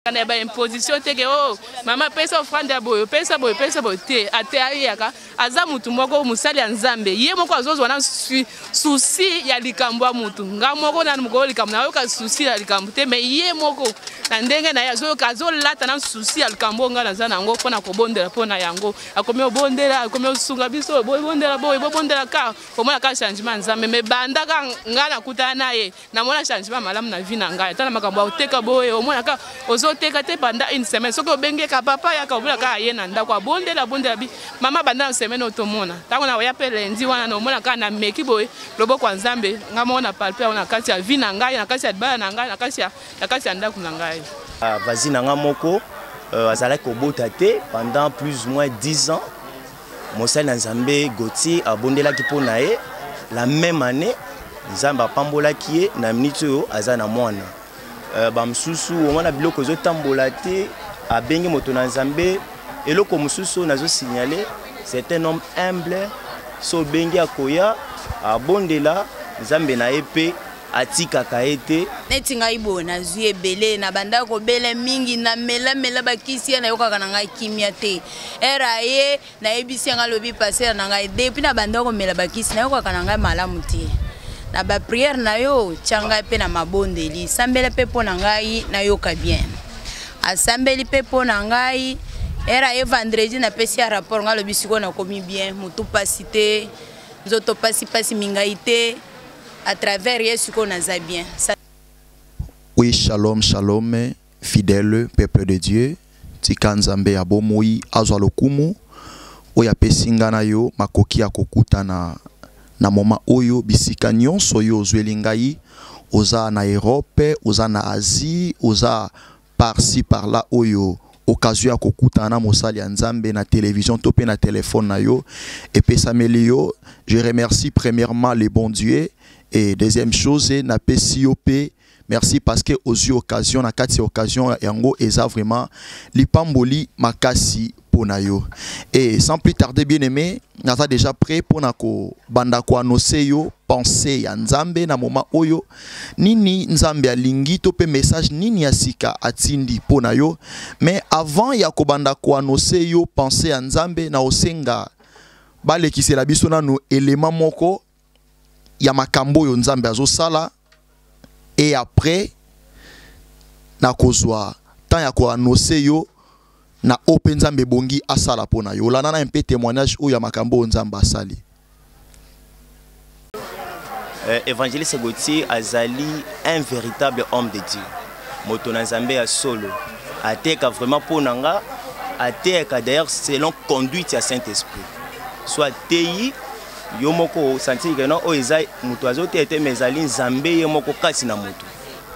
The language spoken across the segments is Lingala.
Kana ba imposition teke oh mama pesa offrande ya boyo pesa boyo te ate ayaka aza mutu moko musali ya Nzambe ye moko azozwa na souci ya likambo ya mutu nga moko na mukolo likambo na yoka souci ya likambo te mais ye moko na ndenge na yazo kazolata na souci ya likambo nga na nango pona kobondela pona yango akomi obondela akomi osunga biso bondela boyo bondela ka omona ka changement Nzambe mais banda ka nga na kutana naye na mona changement malamu na vie na nga tala makambo oteka boyo omona ka teka te banda une semaine soko benge ka papa ya ka obula ka yena ndako abondela bi mama banda na semaine otomona tango na ya pele ndi wana no mona ka na meki boy loboko kwa Nzambe nga mona palpe ona kati ya vie na ngai na kati ya bana na ngai na kati ya ndako na ngai vas-y na nga moko azala ko bota te pendant plus ou moins 10 ans mosali na Nzambe Gauthier abondela ki pona ye la même année Nzambe apambola ki ye na minute yo azana mwana bamsusu omona biloko zo tambola te abengi moto na Nzambe eloko mususu nazo signaler c'est un homme humble so bengi akoya abondela Nzambe na epe atika kaete neti ngai bona zui ebele na banda ko bele mingi na mela bakisi na yoka kana ngai kimia te era ye na ebisi nga lobi passer na ngai depuis na banda ko mela bakisi na yoka kana ngai malamu te na ba prière na yo changa pe na mabondeli sambela pe pona ngai na yoka bien asambeli pe pona ngai era ye vendredi na pesi rapport nga lobi siko na komi bien mutu pasité nzoto pasi mingaité à travers Yesu qu'on a bien. Oui, shalom, shalom, fidèle peuple de Dieu. Tika Nzambe ya bomoi azwa lokumu. Oya pesinga na yo makoki ya kokuta na moma oyo bisika nyonso yo ozweli ngai oza na Europe, oza na Asie, oza par-ci par-là oyo occasion ya kokuta na mosali ya Nzambe na télévision to pe na téléphone na yo et pesameli yo. Je remercie premièrement le bon Dieu. Et deuxième chose, na PCOP, merci parce que aux yeux occasion, na kati occasion, yango eza vraiment lipamboli makasi ponayo. Et sans plus tarder, bien aimé, nata déjà prêt pour nako banda ko annoncer yo pensée ya Nzambe na moment oyo nini Nzambe alingi to pe message nini asika atindi ponayo. Mais avant ya ko banda ko annoncer yo pensée ya Nzambe na osenga bale ki la biso na no élément moko ya makambo yo Nzambe azosala et après na kozwa tant ya ko annoncer yo na open Nzambe bongi asala pona yo lana na un peu témoignage o ya makambo Nzambe asali. Évangéliste Gauthier azali un véritable homme de Dieu. Moto na Nzambe ya solo ateka vraiment pona nga ateka d'ailleurs selon conduite ya Saint-Esprit. Soit tei yo moko sentir que non o ezai mutu azote ete mezali Nzambe ye moko kasi na mutu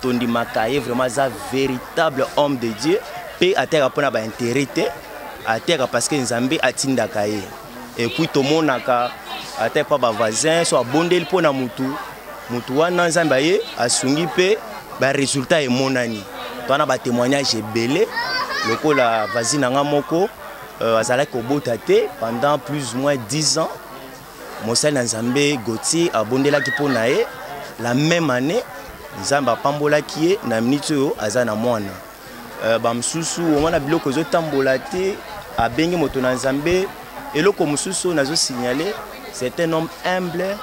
tondi makaye vraiment za véritable homme de Dieu pe ateka pona ba intérêt ateka parce que Nzambe atinda kaye et puis to monaka ateka pa ba voisin so abondeli pona mutu wana Nzambe ye asungi pe ba résultat e monani tona ba témoignage belé lokola vazina nga moko azala ko botate pendant plus ou moins 10 ans. Mosali na Nzambe Gauthier abondela ki pona ye la même année Nzambe apambola ki ye na minute yo aza na mwana bamsusu omona biloko zo tambola te abengi moto na Nzambe eloko mususu nazo signaler c'est un homme humble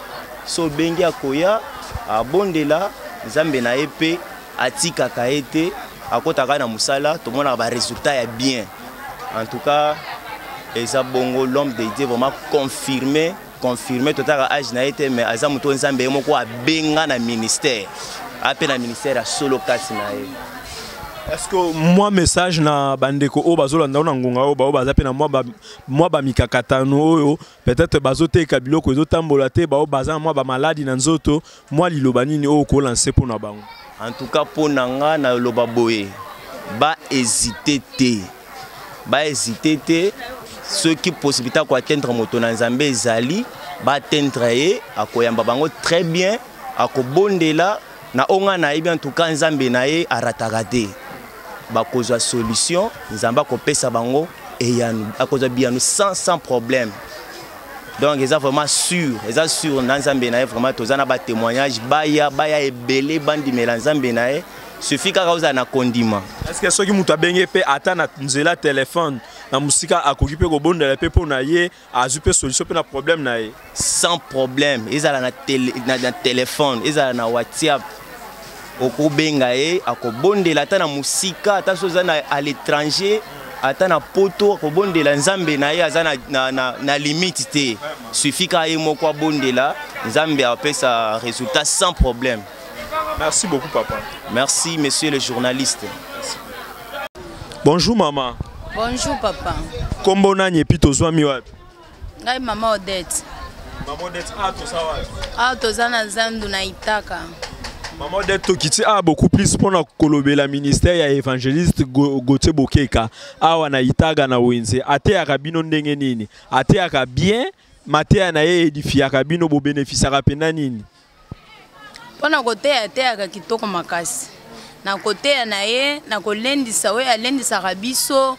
so bengi akoya abondela Nzambe na epe atika kaete akotaka na musala to mona ba résultat ya bien en tout cas eza bongo l'homme de Dieu vraiment confirmé total âge na été mais aza muto Nzambe moko abenga na ministère appel na ministère à solo kasi na ye. Est-ce que moi message na bandeko o bazolanda na ngonga o ba baza pe na moi ba mikakatano oyo peut-être bazote ka biloko ezo tambola te ba baza moi ba maladie na nzoto moi liloba nini o ko lancer pour na bango. En tout cas pour nanga na loba boye ba hésiter te ceux qui possibilité à atteindre moto na Nzambe ezali ba atteindre ye akoyamba bango très bien akobondela na onga na yebi en tout cas Nzambe na ye arataka te ba kozwa solution Nzambe akopesa bango et yanu akozwa bianu sans problème. Donc ils sont vraiment sûr na Nzambe na ye vraiment tozana ba témoignage baya ebele bandi mela Nzambe na ye suffit kaka oza na kondima. Est-ce que soki mutu abenge pe ata na nzela téléphone na musika akoki pe kobondela pe po na ye azu pe solution pe na problème na ye? Sans problème, ezala na téléphone, ezala na WhatsApp. Okobenga ye akobondela ata na musika ata soza na à l'étranger ata na poto akobondela nzambe na ye aza na limite te. Suffit ka ye moko abondela nzambe apesa résultat sans problème. Merci beaucoup papa. Merci monsieur le journaliste. Bonjour maman. Bonjour papa. Kombo nani epi tozwami wapi? Ngai mama Odette. Maman Odette toza wapi? Toza na Zandu na Itaka. Maman Odette tokiti beaucoup plus pour na kolobela ministère ya évangéliste Gauthier Bokeka awa na Itaga na Wenze ate ya kabino ndenge nini ate ya bien matea na ye édifier kabino bo bénéficiera pena nini pona koteya teya kitoko makasi na koteya na ye na kolendisa we alendisa kabiso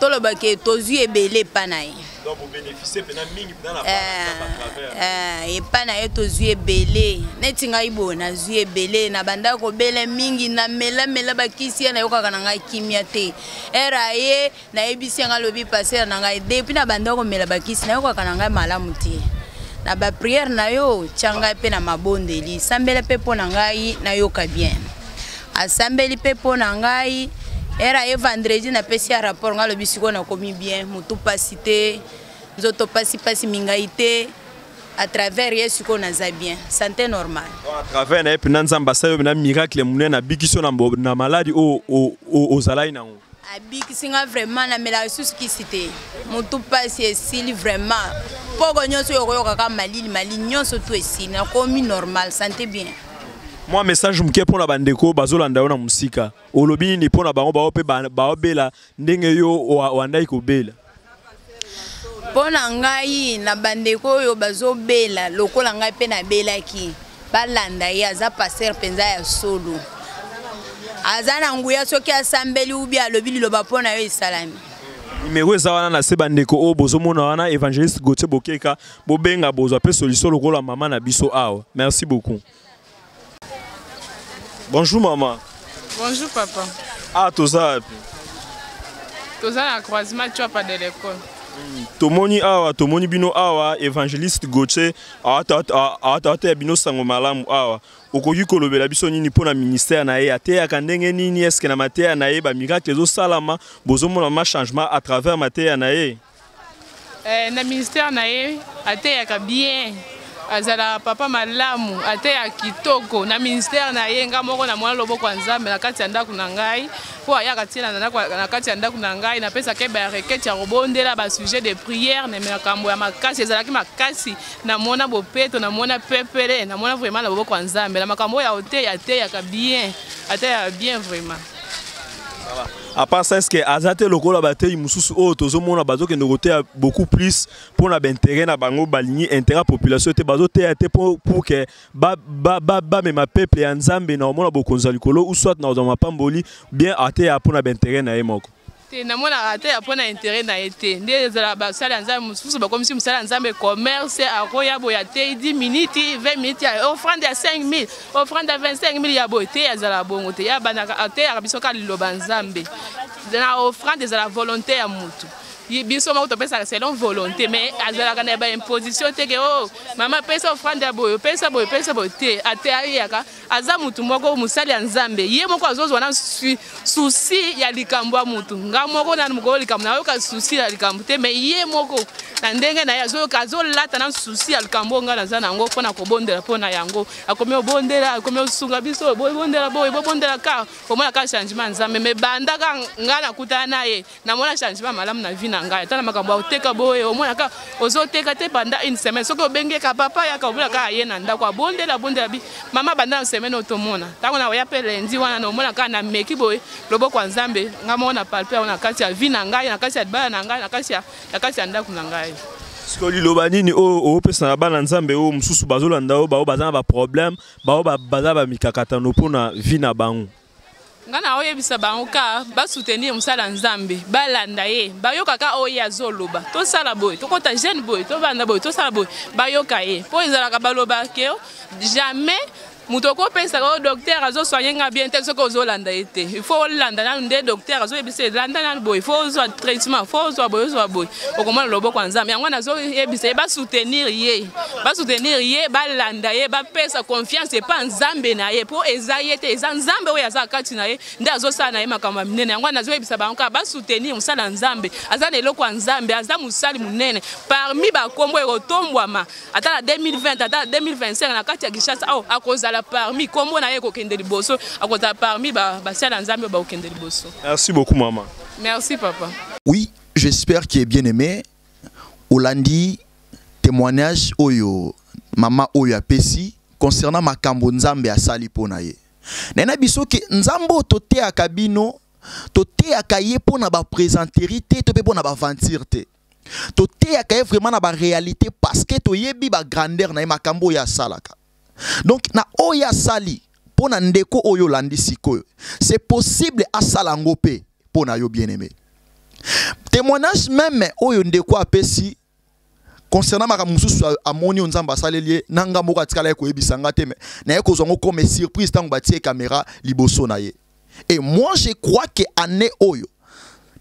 toloba ke tozwi ebele pa na ye donc bo bénéficier pena mingi dans la travers et pa na ye tozwi ebele neti ngai bona zwi ebele na banda ko bele mingi na mela bakisi na yoka kana ngai kimia te era ye na ebisi nga lobi passer na ngai depuis na banda ko mela bakisi na yoka kana ngai malamu te na ba prière na yo changa pe na mabondeli sambela pe pona ngai na yoka bien asambeli pe pona ngai era ye vendredi na pesi rapport nga lobi siko na komi bien mutu pasité nzoto pasi mingaité à travers yesu ko naza bien santé normale à travers na epina nzamba sayo na miracle munene na bikiso na maladie o zalai nango abiki singa vraiment na mela susu kisité mutu pasi esili vraiment poko nyonso yokoyoka ka malili nyonso tu esili na komi normal santé bien. Moi message mke pona bandeko bazolanda yo na musika olobi ni pona bango bao pe baobela ndenge yo wandai ko bela pona ngai na bandeko yo bazobela lokola ngai pe na belaki balanda ye aza passer penza ya solo azana nguya soki asambeli ubi alobi liloba pona yo isalami numéro eza wana na se bandeko o bozomona wana évangéliste Gauthier Bokeka bobenga bozwa pe solution lokola mama na biso awa. Merci beaucoup. Bonjour maman. Bonjour papa. Toza wapi? Toza na croisement tu pas de l'école. Tomoni awa, tomoni bino awa évangéliste Gauthier ata bino sango malamu awa. Okoki kolobela biso nini pona ministère na ye ateya kandenge nini eske na mateya na ye ba miracle zo salama bozomona ma changement à travers mateya na ye. Na ministère na ye ateya ka bien. Azala papa malamu ateya kitoko na ministère na ye nga moko na mwana loboko nzambe na kati ya ndako na ngai po aya katina na kati ya ndako na ngai na pesa ke ba requête ya robondela ba sujet de prière na makambo ya makasi ezalaki makasi na mona bopeto na mona pepele na mona vraiment na loboko nzambe na makambo ya hotel ateya ka bien ateya bien vraiment. À part ça, est-ce que Azate lokola bataille mususu o tozomona bazo ke ngote beaucoup plus pour na intérêt na bango baligner intérêt population te bazo te pour que ba même peuple ya nzambe na omona bokonza likolo ou soit na ma pamboli bien ate ya pour na intérêt na yemoko na mona ate ya pour na intérêt na été ndezala ba sala nzambe mususu ba comme si musala nzambe commerce akoya boya te 10 minutes 20 minutes offrande ya 5000 offrande ya 25000 ya bote ya zala bongo te ya banaka ate ya bisoka liloba nzambe na offrande za la volonté ya mutu biso moko topesa selon volonté mais azalaka na ba imposition te ke oh mama pesa offrande ya boyo pesa boyo te ate ayaka aza mutu moko musali ya nzambe ye moko azozwa na souci ya likambo ya mutu nga moko na moko likambo na yoka souci ya likambo te mais ye moko na ndenge na yazoyoka azolata na souci ya likambo nga naza nango mpona kobondela mpona yango akomi obondela akomi osunga biso bondela boyo bondela ka omona ka changement nzambe mais bandaka nga nakutana na ye namona changement malamu na vie na ngai tala makambo oteka boye omona ka ozoteka te banda une semaine soki obengeka papa yaka omona ka ye na ndako abondela bi mama banda na semaine otomona tango na ya pe lendi wana na omona ka na meki boye loboko ya nzambe nga mona palpe ona kati ya vie na ngai na kati ya bana na ngai na kati ya ndako na ngai. Skoli loba nini o pesa na bana nzambe o mususu bazolanda o bao bazana ba problème bao baza ba mikakatano pona vie na bango ngana oyebisa bango ka basoutenir musala nzambe balanda ye bayoka ka oya zoloba to sala boy to kota jeune boy to banda boy to sala boy bayoka ye po ezalaka baloba ke jamais Mutoko pensa que le docteur a soigné bien tel ce que vous avez été. Il faut l'anda dans des docteurs, il faut un traitement, il faut un boy. Au comment le bon kwanza, mais on a soutenir yé, va soutenir yé, va landa yé, va payer sa confiance et pas en Zambé na yé pour ezayete, Zambé ou yaza katina yé, ndazo sa na yé makamba minene. On a zoé bisaba onka va soutenir musala Nzambe, azane loko Nzambe, azam musali munene. Parmi ba kombo e otombwama, ata 2020, ata 2025 na kati ya Kinshasa, à cause la parmi comment on a eu liboso à cause parmi Nzambe ba okende liboso. Merci beaucoup maman. Merci papa. Oui, j'espère qu'il est bien aimé. Olandi témoignage oyo mama oyo apesi concernant makambo Nzambe asali pona ye. Nena biso ke Nzambo tote akabino tote akaye pona ba présenterité to pe pona ba ventirité. Tote akaye vraiment na ba réalité parce que to yebi ba grandeur na makambo ya salaka. Donc na oya sali pona ndeko oyo landi sikoyo. C'est possible à salangope pona yo bien-aimé. Témoignage même oyo ndeko apesi concernant makamususu amoni Nzamba salelie nanga moko atikala ko yebisanga te mais na yeko zongo comme surprise tango batie caméra liboso na ye. Et moi je crois que année oyo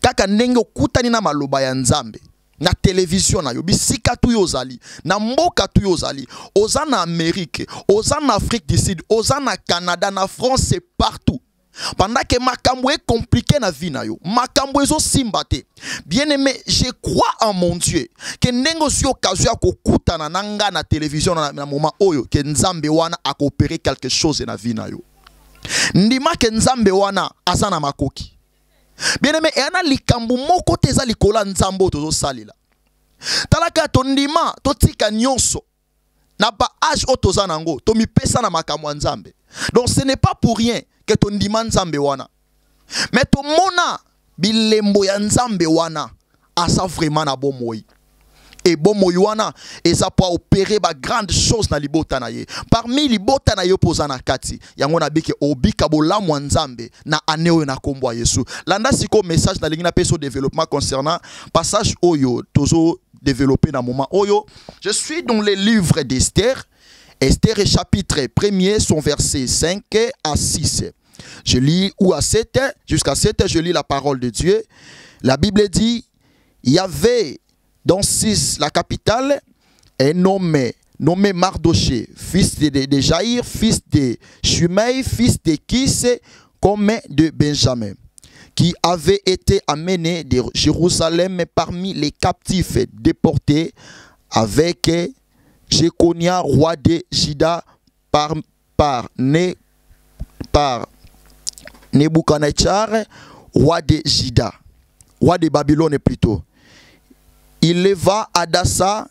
kaka ndenge okutani na maloba ya Nzambe na télévision na yo bisika tu yozali na mboka tu yozali oza na Amérique oza na Afrique du Sud oza na Canada na France c'est partout pendant que makambo est compliqué na vie na yo makambo ezo simbate bien aimé je crois en mon Dieu que ndenge si occasion ya kokutana na nga na télévision na moment oyo que Nzambe wana a coopéré quelque chose na vie na yo ndima que Nzambe wana azana makoki. Bien aimé, et ana likambu moko teza likola Nzambo tozo salila. Talaka tondima totika nyonso na ba âge otoza nango to mi pesa na makambo Nzambe. Donc ce n'est pas pour rien que tondima Nzambe wana. Mais to mona bilembo ya Nzambe wana asa vraiment na bomoi. Et bomoi wana eza pour opérer ba grande chose na libota na ye. Parmi libota na yo pozana kati yango na bike obika bolamu Nzambe na aneo na kombo Yesu. Landa siko message na lingi na peso développement concernant passage oyo tozo développer na moment oyo. Je suis dans le livre d'Esther. Esther chapitre 1er son verset 5 à 6. Je lis ou à 7 jusqu'à 7 je lis la parole de Dieu. La Bible dit il y avait dans 6, la capitale, est nommé Mardoché, fils de Jaïr, fils de Shumei, fils de Kis, comme de Benjamin, qui avait été amené de Jérusalem parmi les captifs déportés avec Jéconia, roi de Juda, par Nebuchadnezzar, roi de Juda, roi de Babylone plutôt. Il leva Adassa,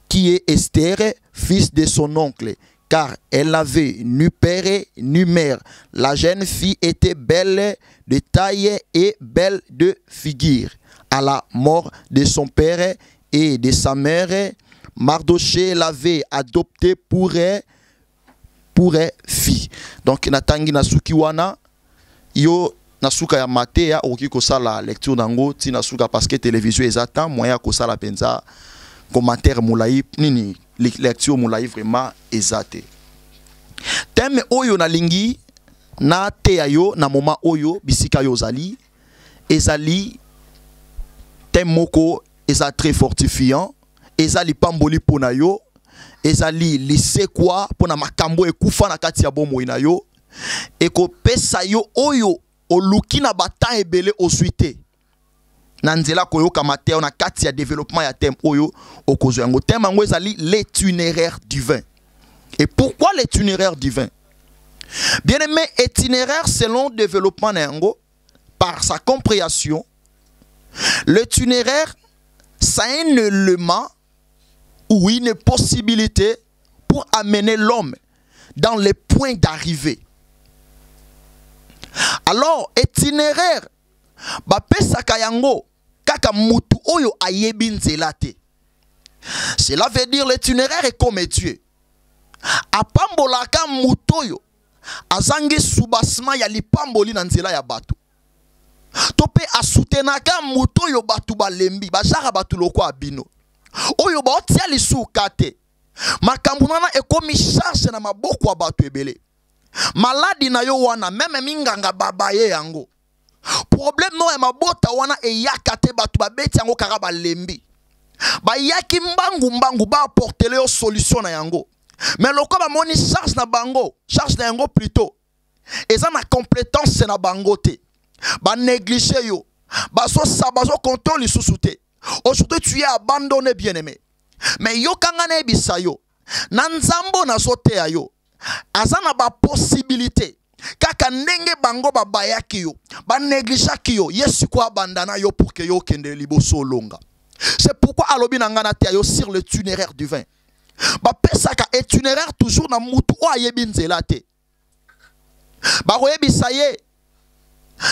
qui est Esther, fils de son oncle, car elle n'avait ni père ni mère. La jeune fille était belle de taille et belle de figure. À la mort de son père et de sa mère, Mardoché l'avait adoptée pour fille. Donc, natangi nasuki wana, yo nasuka ya mate ya oki kosala lecture nango ti nasuka parce que télévision ezata moyen kosala penza commentaire moulayi nini lecture moulayi vraiment ezate. Thème oyo na lingi na te yo na moment oyo bisika yo zali ezali thème moko eza très fortifiant ezali pamboli pona yo ezali lycée quoi pona makambo ekufa na kati ya bomoi na yo eko pesa yo oyo oluki na bata ebele osuite na nzela koyoka mateo na kati ya développement ya thème oyo okozo yango thème yango ezali l'itinéraire divin. Et pourquoi l'itinéraire divin? Bien aimé, itinéraire selon développement na yango par sa compréhension. L'itinéraire c'est un élément ou une possibilité pour amener l'homme dans les points d'arrivée. Alors, itinéraire, bapesaka yango kaka mutu oyo ayebi nzela te. Cela veut dire l'itinéraire est comme Dieu. Apambolaka mutu oyo azangi subasma ya lipamboli na nzela ya batu. Tope asutenaka mutu oyo batu balembi, bajara batu loko abino. Oyo baotia lisuka te. makambo nana ekomi charge na maboko ya bato ebele. Maladi na yo wana meme minganga babaye yango. Problème no ya mabota wana eyaka te bato babeti yango kaka balembi. Bayaki mbangu ba apporter yo solution na yango. Mais loko ba moni charge na bango, charge na yango plutôt. Eza na compétence na bango te. Ba négliger yo. Baso contrôle lisusu te. Aujourd'hui tu es abandonné bien-aimé. Mais yo kanga na ebisa yo. Na nzambo na sote ya yo. Azana ba possibilité. Kaka ndenge bango babayaki yo. Ba négligeaki yo. Yesu kwa bandana yo pour que yo kende liboso longa. C'est pourquoi alobi na ngana te yo sur le itinéraire du vin. Ba pesaka itinéraire toujours na mutu o ayebi nzela te. Ba royebisa ye.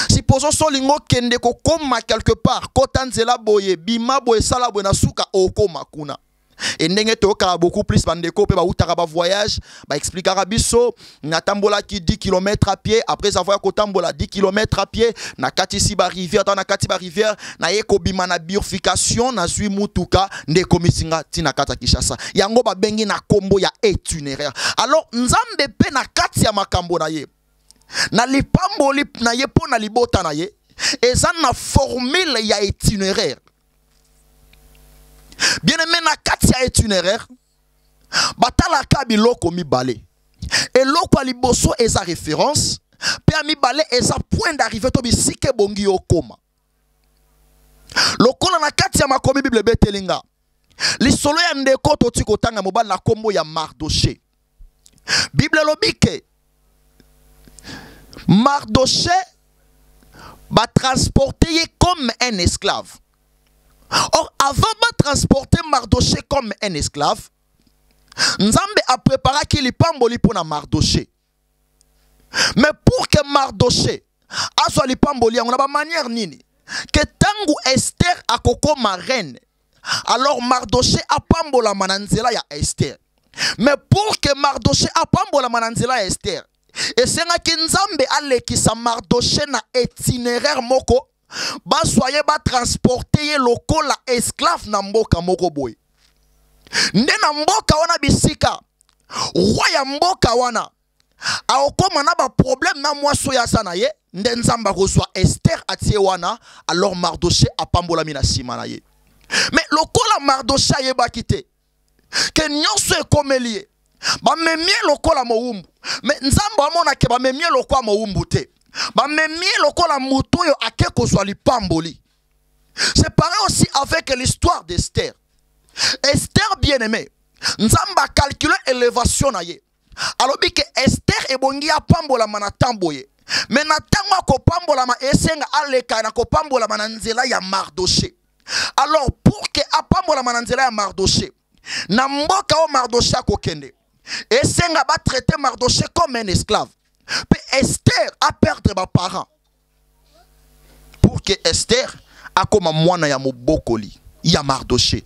Si poso solingo kende ko koma quelque part, kota nzela boye, bima boye sala boye na suka okoma kuna. Et ndenge to ka beaucoup plus bandeko pe ba utaka ba voyage, ba expliquera biso na tambola ki 10 km à pied, après avoir ko tambola 10 km à pied, na kati si ba rivière, dans na kati ba rivière, na yeko bima na bifurcation na zui mutuka ndeko misinga tina kata Kinshasa. Yango ba bengi na kombo ya itinéraire. Alors nzambe pe na kati ya makambo na ye. Na lipambo lip na ye po na libota na ye, eza na formule ya itinéraire. Bien aimé na kati ya itinéraire, batala ka biloko mibale. Et loko liboso eza référence, pe mibale eza point d'arrivée to bisike bongi okoma. Lokola na kati ya makomi Bible betelinga. Lisolo ya ndeko to tikotanga mobali na kombo ya Mardoché. Bible lobike Mardoché va transporter comme un esclave. Or, avant de transporter Mardoché comme un esclave, Nzambe a préparé qu'il y pamboli pour Mardoché. Mais pour que Mardoché a soit li pamboli, on a pas manière nini. Que tangu Esther a koko ma reine, alors Mardoché a pambola mananzela ya Esther. Mais pour que Mardoché a pambola mananzela ya Esther, et c'est là que Nzambe a lekisa Mardoché na itinéraire moko. Ba soye ba transporter loko la esclave na mboka moko boy. Nde na mboka wana bisika. Roi ya mboka wana. Aokoma na ba problème na mwaso ya sana ye. Nde Nzamba reçoit Esther atie wana. Alors Mardoché a pambola mina sima na ye. Mais loko la Mardoché ye ba kite. Que nyonso e komelie. Ba memie loko la moumbu. Mais Nzamba amona ke ba memie loko la moumbu te. Ba memie lokola muto yo akeko soit li pamboli. C'est pareil aussi avec l'histoire d'Esther. Esther bien-aimée, Nzamba calcule élévation na ye. Alors que Esther ebongi a pambola mana tamboye. Mais na tango ko pambola ma esenga aleka na ko pambola mana nzela ya Mardoché. Alors pour que a pambola mana nzela ya Mardoché, na mboka o Mardoché akokende. Esenga ba traiter Mardoché comme un esclave. Puis Esther a perdu ses parents. Pour que Esther a comme mwana ya mobokoli ya Mardoché.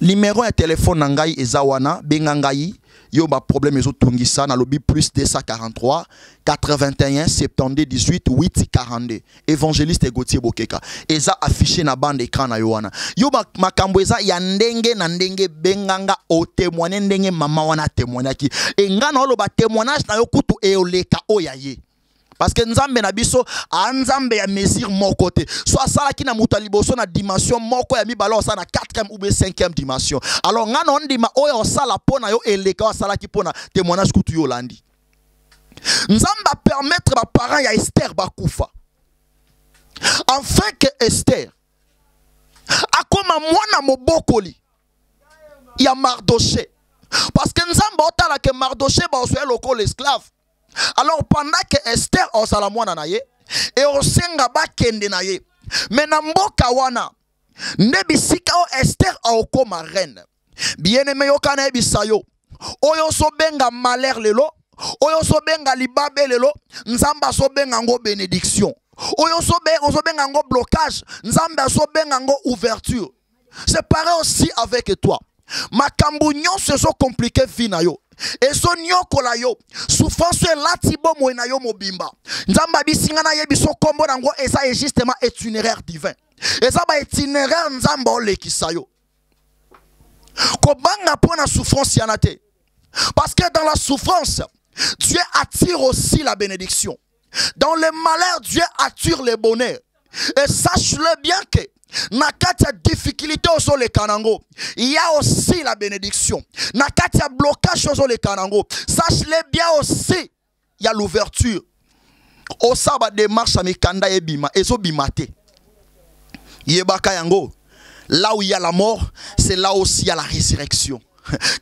Numéro de téléphone nangai ezawana bengangai yo ba problème ezo tungisa na lobi plus 243 81 70 18 8 42. Évangéliste Gauthier Bokeka eza affiché na bande écran na yowana. Yo makambo eza ya ndenge na ndenge benganga o témoigner ndenge mama wana témoignaki. E ngana olo ba témoignage na yo kutu eoleka oyaye. Parce que Nzambe na biso Nzambe ya mesure mon côté. Soit ça qui na muta liboso na dimension moko ya mibalo ça na 4e ou 5e dimension. Alors ngana on dima oyo sala pona yo eleka sala ki pona témoignage kutu yo landi. Nzamba permettre ba parents ya Esther bakufa. Enfin que Esther akoma mwana mobokoli ya Mardoché. Parce que Nzamba otala que Mardoché ba osoye loko l'esclave. Alors pendant que Esther osala mwana na ye et osenga ba kende na ye. Mais na mboka wana nde bisika o Esther aokoma reine. Bien-aimé yo kana ebisa yo. Oyo so benga malheur lelo, oyo so benga libabe lelo, Nzamba so benga ngo bénédiction. Oyo so benga ngo blocage, Nzamba so benga ngo ouverture. C'est pareil aussi avec toi. Makambu nyonso so compliqué fina yo. Et son nyokola yo souffrance lati bomo na yo mobimba. Nzamba bisinga na ye biso kombo nango eza justement itinéraire divin. Eza ba itinéraire Nzamba olekisa yo. Kobanga pour la souffrance yanate. Parce que dans la souffrance, Dieu attire aussi la bénédiction. Dans le malheur, Dieu attire le bonheur. Et sache-le bien que Nakatia difficulté au les kanango, il y a aussi la bénédiction. Nakatia blocage au les kanango, sache-le bien aussi, il y a l'ouverture. Au sabbat démarche à mikanda et bima, et zo bimate. Yebaka yango, là où il y a la mort, c'est là aussi il y a la résurrection.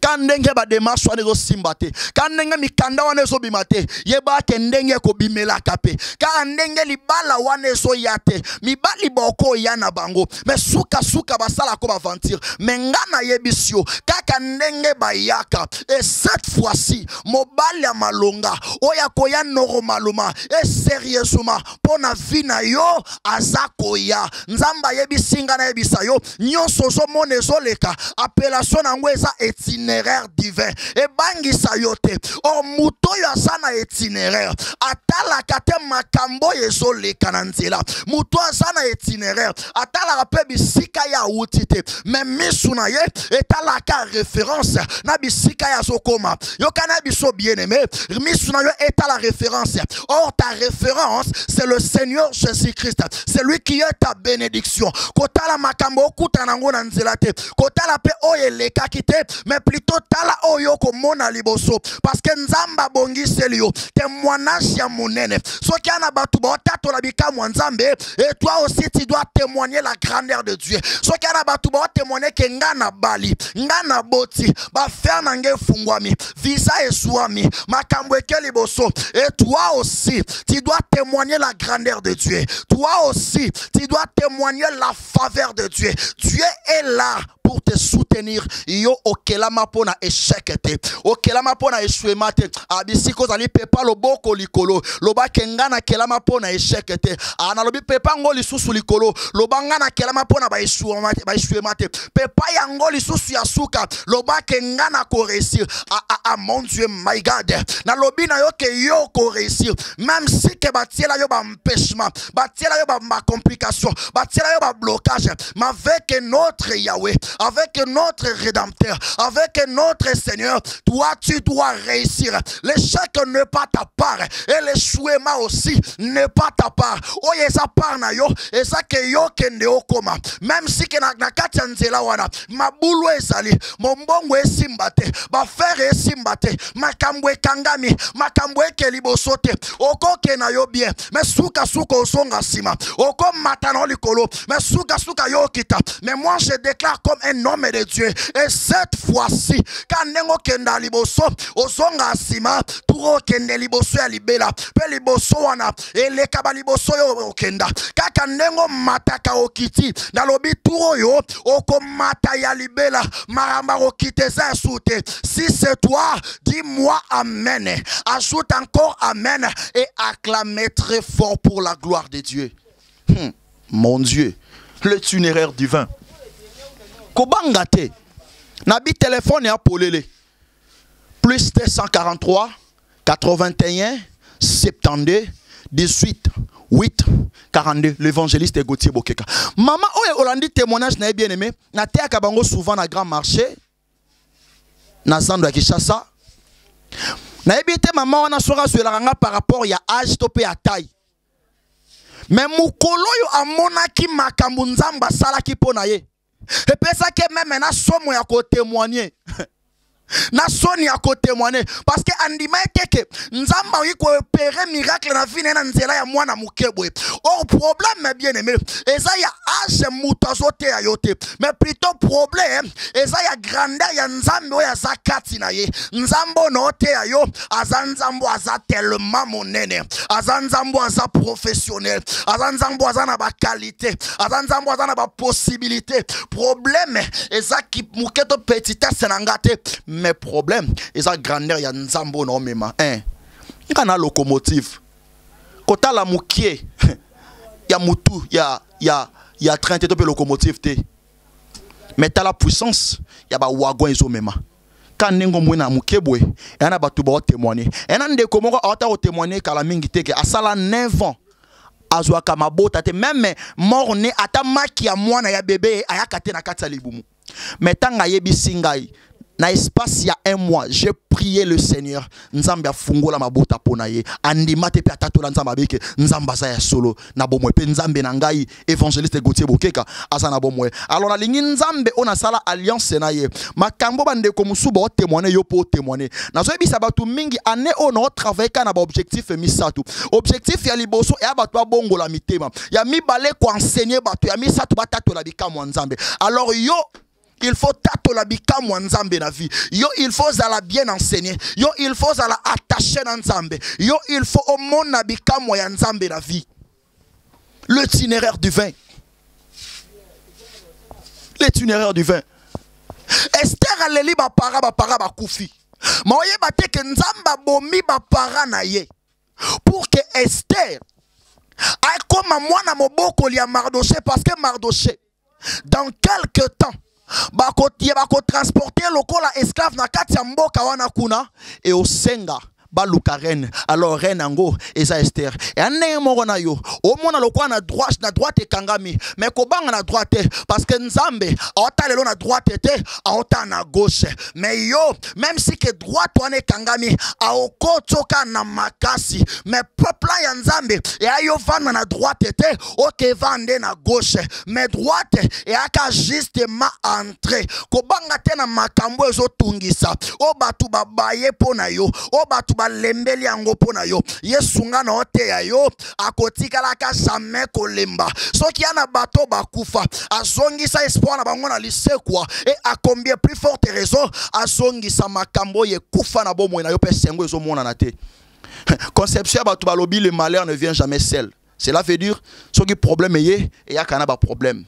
Quand ndenge ba démarche wane zo simbate, quand ndenge mikanda wane zo bimate, yeba ke ndenge ko bimela kape, quand ndenge libala wane zo yate, mibali boko yana bango, mais suka basala ko aventure, mais ngana yebisio, kaka ndenge ba yaka, et cette fois-ci, mobali ya malonga, oya koya normalement, et sérieusement, pona vina yo, azako ya, nzamba yebisinga na yebisa yo, nyonso zo mone zo leka, appellation na ngweza itinéraire divin et bangi sayote or muto yo asana itinéraire atala kate makambo yezo le kananzela muto asana itinéraire atala rape bisika ya utite mais misuna ye etala ka référence na bisika ya sokoma yo kana biso bien-aimé misuna yo etala référence or ta référence c'est le Seigneur Jésus-Christ, c'est lui qui est ta bénédiction kotala makambo okutana ngo na nzela te kotala pe oye leka kite mais plutôt tala oyo komona liboso parce que nzamba bongi selio témoignage ya monene soki ana batu ba tato la bikamu nzambe et toi aussi tu dois témoigner la grandeur de Dieu soki ana batu ba témoigner que ngana bali ngana boti ba faire nange fungwami visa eswami makambo eke liboso et toi aussi tu dois témoigner la grandeur de Dieu toi aussi tu dois témoigner la faveur de Dieu. Dieu est là pour te soutenir. Yo okelama pona échec te. Okelama pona échoué mate. Abisiko zali pepa loboko likolo. Loba kengana kelama pona échec te. Ana lobi pepa ngoli susu likolo. Loba ngana kelama pona ba échoué mate. Pepa yangoli susu yasuka. Loba kengana ko réussir. Mon Dieu, my God. Na lobi na yo ke yo ko réussir. Même si ke batiela yo ba empêchement. Batiela yo ba complication. Batiela yo ba blocage. Mais avec notre Yahweh, avec notre Rédempteur, avec notre Seigneur, toi tu dois réussir. L'échec n'est pas ta part et l'échouement aussi n'est pas ta part. Oh yesa part na yo, esa ke yo kende okoma. Même si ke na katia nzela wana, mabulu ezali, mombongo esimbate, ba faire esimbate, makambo ekangami, makambo ekeliboso te. Oko ke na yo bien, mais suka osonga sima. Oko matano likolo, mais suka yo kita. Mais moi je déclare comme un homme de Dieu. Et cette fois-ci, quand nengo kenda liboso, osonga sima, turo kende liboso ya libela, pe liboso wana, e le kaba liboso yo kenda. Kaka nengo mataka okiti, nalobi turo yo, oko mata ya libela, maramba okite za soute. Si c'est toi, dis-moi amen. Ajoute encore amen et acclame très fort pour la gloire de Dieu. Mon Dieu, le itinéraire divin. Kobangate, nabi téléphone ya polele. Plus 243 81 72 18 8 42. L'évangéliste est Gauthier Bokeka. Maman oye Olandi témoignage na bien aimé. Na te akabango souvent na grand marché. Na zando ya Kinshasa. Na ebite maman wana sora zuelanga par rapport ya âge topé à taille. Mais mukolo yo amonaki makambu nzamba salaki pona ye. Et puis ça que même na somo ya ko témoigner. Na soni ya ko témoigner parce que andima eteke nzamba yiko opérer miracle na vie na nzela ya mwana mukebwe. Or problème bien aimé, eza ya âge mutazote ya yote. Mais plutôt problème eza ya grandeur ya nzambe ya zakati na ye. Nzambo note ya yo azanzambo aza tellement monene. Azanzambo aza professionnel. Azanzambo aza na ba qualité. Azanzambo aza na ba possibilité. Problème eza ki muketo petitesse na ngate. Mais problème, ils ont grandeur ya nzambo no mema. Il y a locomotive. Kota la moukie, ya mutu, ya train te tope locomotive te. Mais t'as la puissance, ya ba wagon iso mema. Quand nengo mwena moukie boy, y en a batu ba témoigner. Y en a de komoko ata o témoigner kala mingi te ke asala 9 ans. Azwa kamabota te même mort né ata maki ya mwana ya bébé ayakate na katsa libumu. Mais tant que yebisi ngai na espace il y a un mois, j'ai prié le Seigneur. Nzambe a fungola mabota pona ye. Andima te pe atatola nzamba beke nzamba za ya solo na bomwe pe nzambe na ngai évangéliste Gauthier Bokeka azana bomwe. Alors na lingi nzambe ona sala alliance na ye. Makambo bande ko musuba o témoigner yo po témoigner. Na so ebisa batu mingi ane ono travailler kana ba objectif misatu. Objectif ya liboso e abatu abongola mitema. Ya mibale ko enseigner batu ya misatu batatola bikamu nzambe. Alors yo il faut tatola bikamu nzambe na vie. Yo il faut zala bien enseigner. Yo il faut zala attacher na nzambe. Yo il faut au monde na bikamu ya nzambe na vie. L'itinéraire du vin. L'itinéraire du vin. Esther aleli ba para kufi. Ma oye bate ke nzamba bomi ba para na ye. Pour que Esther aille comme mwana moboko li ya Mardoché, parce que Mardoché dans quelque temps bako transporter lokola esclave na kati ya mboka wana kuna e osenga baluka reine. Alors reine ango eza Esther et ane moko na yo o mona lokwa na droite ekangami mais ko banga na droite parce que nzambe aota lelo na droite te aota na gauche. Mais yo même si que droite wana ekangami aokotoka na makasi, mais peuple ya nzambe e ayo vanda na droite te oke vande na gauche, mais droite e aka justement entrer ko banga te na makambo ezo tungisa o batu babaye pona yo o batu lembeli yango pona yo Yesu nga na ote ya yo akotika la ka jamais kolemba soki ana bato bakufa azongisa espoir na bango na lisekwa et à combien plus forte raison azongisa makambo ye kufa na bomo na yo pe sengo ezo mona na te. Conception bato balobi le malheur ne vient jamais seul. Cela veut dire soki problème ye et ya kana ba problème.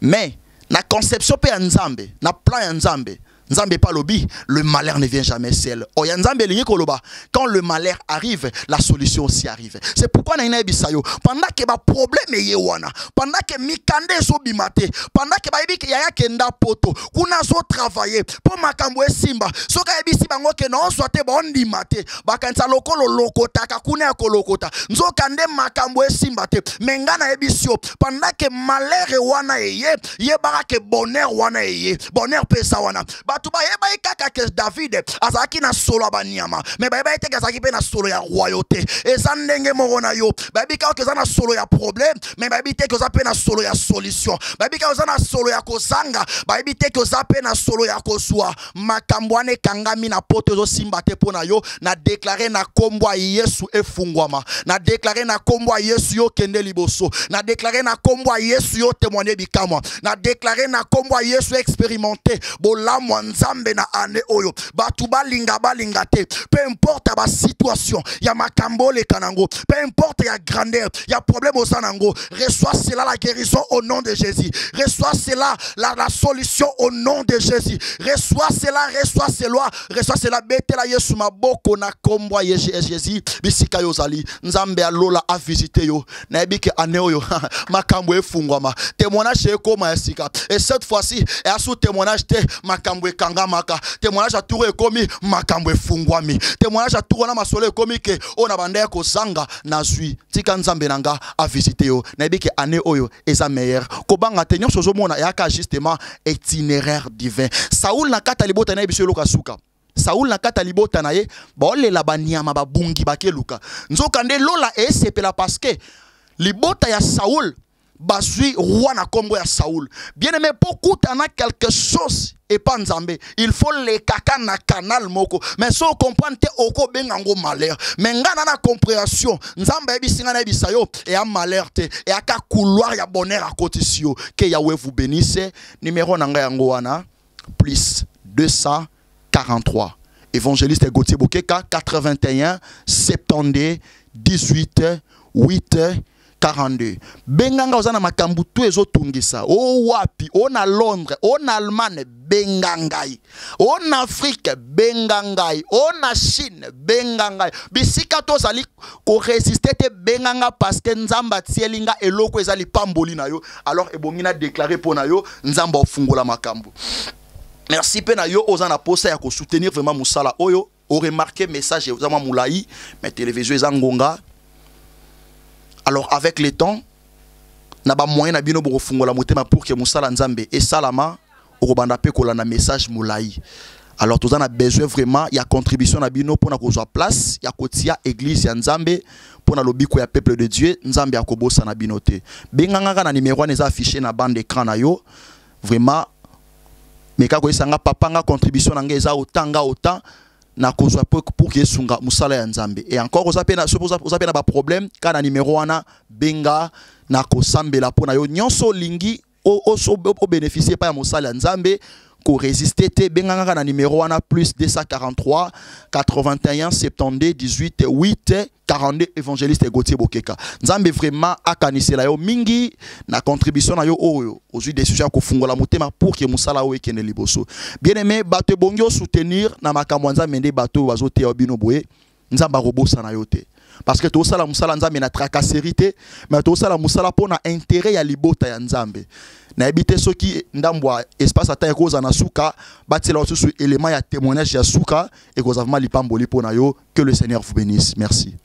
Mais na conception pe ya nzambe na plan ya nzambe Nzambe pas lobby, le malheur ne vient jamais seul. Quand le malheur arrive, la solution aussi arrive. C'est pourquoi na bisayo pendant que ba problème ye wana, pendant que mikande so bimate, pendant que ba yebi ke yaya kenda poto, kuna zo travailler pour makambo simba. So ka yebi si bango ke non soit ba ondi mate, ba kanza lokolo lokota ka kuna ko lokota. Nzo kande makambo simba te. Mengana yebi sio pendant que malheur wana ye bara ke bonheur wana ye, bonheur pesa wana. Tu ba yeba kaka ke David azaki na solo banyama mais ba yeba te azaki pe na solo ya royauté eza ndenge moko na yo ba yeba ke za na solo ya problème mais ba yeba te ke za pe na solo ya solution ba yeba ke za na solo ya kozanga ba yeba te ke za pe na solo ya kozwa makambo ane kangami na poto zo simba te pona yo na déclarer na kombo Yesu efungwama na déclarer na kombo Yesu yo kende liboso na déclarer na kombo Yesu yo témoigner bikamwa na déclarer na kombo Yesu expérimenter bolamwa nzambe na ane oyo batu balinga te peu importe ba situation ya makambo le kanango peu importe ya grandeur ya problème au sanango reçois cela la guérison au nom de Jésus reçois cela la solution au nom de Jésus reçois cela bete la Yesu maboko na kombo ya Jésus bisika yo zali nzambe alola a visiter yo na ebike ane oyo makambo efungwama témoignage ekoma esika et cette fois-ci et asu témoignage te makambo kangamaka témoignage a tour ekomi makambo efungwami témoignage a tour na masolo ekomi ke ona banda ko zanga na zui tika nzambe nanga a visiter yo na biki ane oyo eza meilleur ko banga tenyo sozo mona yaka justement itinéraire divin. Saoul na kata libota na biso loka suka Saoul na kata libota na ye ba olela banyama babungi bakeluka nzoka nde lola esepela parce que libota ya Saoul bazui roi na kombo ya Saoul. Bien aimé, beaucoup t'en a quelque chose et pas nzambe. Il faut les kaka na canal moko. Mais si on comprend te oko bengango malheur. Mais ngana na compréhension. Nzambe ebi singa na bisayo et a malheur te et a ka couloir ya bonheur à côté sio. Que Yahweh vous bénisse. Numéro nanga yango wana plus 243. Évangéliste Gauthier Bokeka 81 72 18 8 42. Benganga ozana makambu tu ezotungisa. O wapi, o na Londres, o na Allemagne, bengangai. O na Afrique, bengangai. O na Chine, bengangai. Bisika to zali ko résister te benganga parce que nzamba tielinga eloko ezali pamboli na yo. Alors ebongina déclarer pour na yo nzamba ofungola makambu. Merci pena yo ozana posa ya ko soutenir vraiment musala oyo. O remarqué message ozama moulayi, mais télévision ezangonga. Alors avec le temps, na ba moyen na bino boko fungola motema pour que musala nzambe et salama okobanda pe kolanda message molai. Alors tous on a besoin vraiment il y a contribution na bino pour na kozwa place ya kotia église ya Nzambe pour na lobiko ya peuple de Dieu Nzambe ya kobosa na bino te. Benganga na numéro eza affiché na bande d'écran na yo. Vraiment mais kako isanga papa nga contribution na ngeza autant na kozwa pour que sunga musala ya Nzambe. Et encore osapena ba problème kana numéro wana benga na kosambela pona yo nyonso lingi o bénéficier pas ya musala ya Nzambe ko résister te benganga na numéro wana plus 243 81 72 18 8 42 évangéliste Gauthier Bokeka. Nzambe vraiment akanisela yo mingi na contribution na yo oyo aujourd'hui des sujets ko fungola motema pour que musala o ekene liboso. Bien aimé bato bongyo soutenir na makambo Nzambe nde bato bazote ya bino boye Nzamba robosa na yo te. Parce que tout ça la musala Nzambe na tracasserie te mais tout ça la musala pona intérêt ya libota ya Nzambe. Na habité soki ndambwa espace ata ekoza na suka batela osusu élément ya témoignage ya suka et kozavama lipamboli pona yo que le Seigneur vous bénisse. Merci.